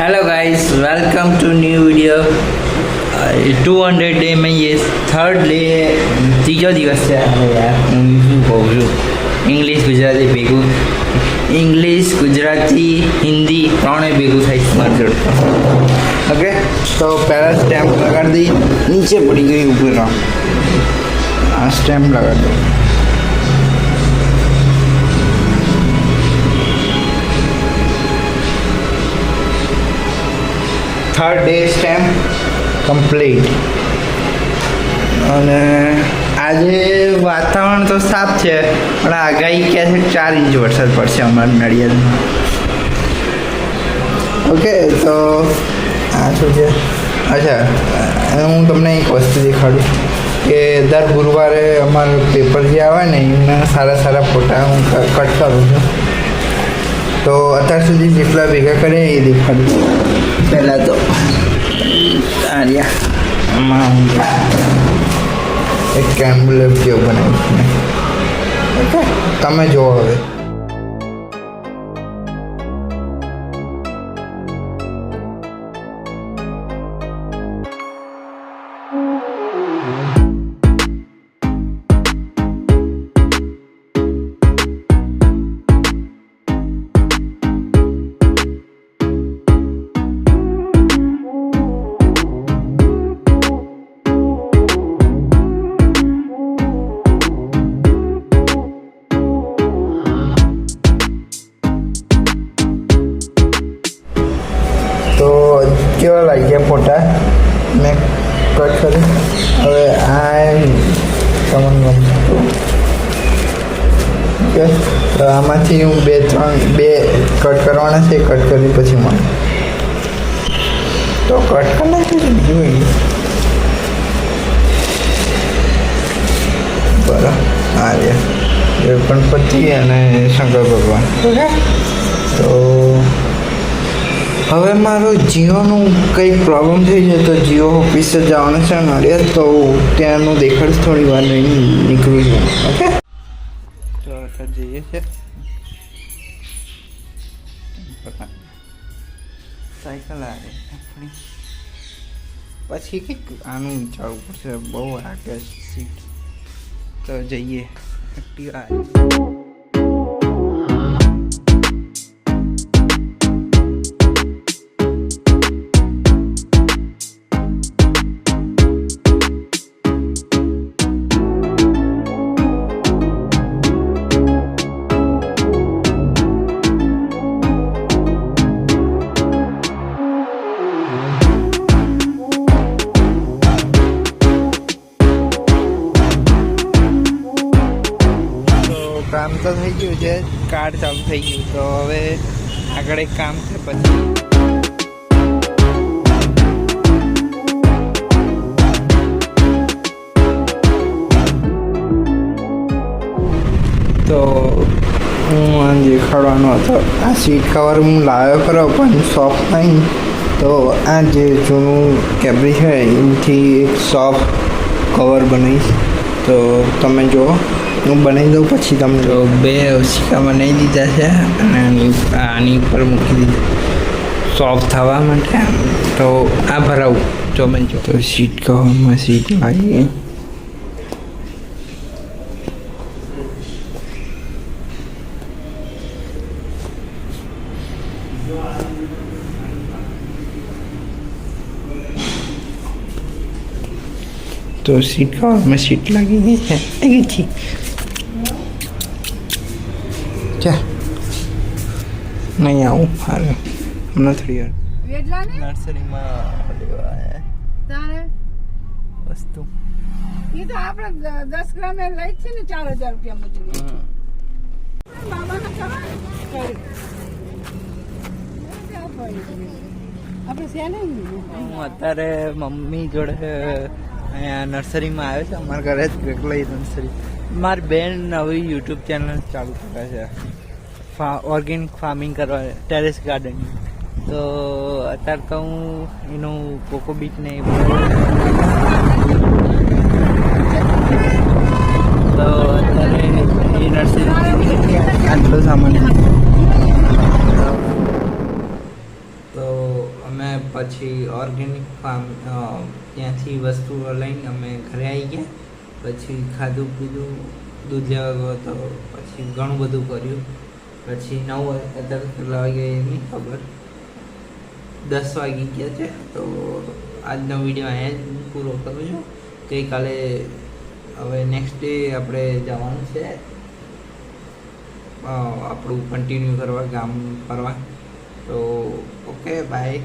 Hello guys, welcome to new video 200 day में ये third day तीजो दिवस है। अरे यार હું શું કહું છું, ઇંગ્લિશ ગુજરાતી ભેગું, ઇંગ્લિશ ગુજરાતી હિન્દી ત્રણે ભેગું થાય છે મારી જોડે। ઓકે, તો પહેલાં સ્ટેમ્પ લગાડી દઈએ, નીચે પડી ગઈ ઊભી રહો, આ સ્ટેમ્પ લગાડી દો। Third day stamp complete. અને આજે વાતાવરણ તો સાફ છે, પણ આગાહી કહે છે 4 ઇંચ વરસાદ પડશે અમારા નડિયાદમાં। ઓકે, તો આ શું છે? અચ્છા, હું તમને એક વસ્તુ દેખાડું કે દર ગુરુવારે અમારું પેપર જે આવે ને એમના સારા સારા ફોટા હું કટ કરું છું। તો અત્યાર સુધી જેટલા ભેગા કરે એ દેખાડું। પહેલાં તો આમાં એક કેમ્બલેટ જેવું બનાવીશ ને, ઓકે તમે જુઓ હવે। તો કેવા લાગ્યા ફોટા મેં કટ કરી? હવે આ તમને ઓકે, તો આમાંથી હું બે કટ કરવાના છે, કટ કરી પછી મને તો કટ કરી નાખી જોઈએ। બરાબર, આ રહ્યા ગણપતિ અને શંકર ભગવાન। તો હવે મારો જીઓનું કંઈક પ્રોબ્લેમ થઈ જાય તો જીઓ ઓફિસે જવાનું છે નડિયાદ, તો ત્યાંનું દેખાડ થોડી વાર નીકળું છું। ઓકે, તો અત્યારે જઈએ છે સાયકલ આવે આપણી, પછી કંઈક આનું વિચારવું પડશે, બહુ આગળ સીટ। તો જઈએ એક્ટિવા કામ તો થઈ ગયું છે, કાર્ડ ચાલુ થઈ ગયું, તો હવે આગળ એક કામ છે પછી તો હું આ દેખાડવાનો હતો। આ સીટ કવર હું લાવ્યો ખરો પણ સોફ્ટ નહીં, તો આ જે જૂનું કેબરી છે એનાથી એક સોફ્ટ કવર બનાવીશ। તો તમે જુઓ, હું બનાવી દઉં પછી તમે જો 2 ઓશિકા બનાવી દીધા છે અને આની ઉપર મૂકી દીધા સોફ્ટ થવા માટે। તો આ ભરાવું જો મેં જો, તો સીટ કવરમાં સીટ લાગી। तो सीट कवर में सीट लगी हुई है, लगी थी क्या? नहीं आऊँ हारे हमने थोड़ी नर्सरी में लेवा है वस्तु। ये तो आप 10 ग्राम में लाई थी ना 4000 रुपया मुझे। मामा का कहा આપણે સેને હું અત્યારે મમ્મી જોડે અહીંયા નર્સરીમાં આવ્યો છે, અમારા ઘરે જ ગગલાઈ નર્સરી। મારી બેન નવી યુટ્યુબ ચેનલ ચાલુ કરે છે, ઓર્ગેનિક ફાર્મિંગ કરવા, ટેરેસ ગાર્ડનિંગ। તો અત્યારે તો હું એનું કોકોબીટ ને તો અત્યારે એ નર્સરી આટલો સામાન। તો પછી ઓર્ગેનિક ફાર્મ ત્યાંથી વસ્તુઓ લઈને અમે ઘરે આવી ગયા. પછી ખાધું પીધું, દૂધ લેવા ગયો તો પછી ઘણું બધું કર્યું. પછી 9 અત્યારે કેટલા વાગે એ નહીં ખબર, 10 વાગી ગયા છે. તો આજનો વિડીયો અહીંયા જ પૂરો કરું છું. ગઈકાલે હવે નેક્સ્ટ ડે આપણે જવાનું છે આપણું કન્ટિન્યુ કરવા ગામ ફરવા. તો ઓકે બાય.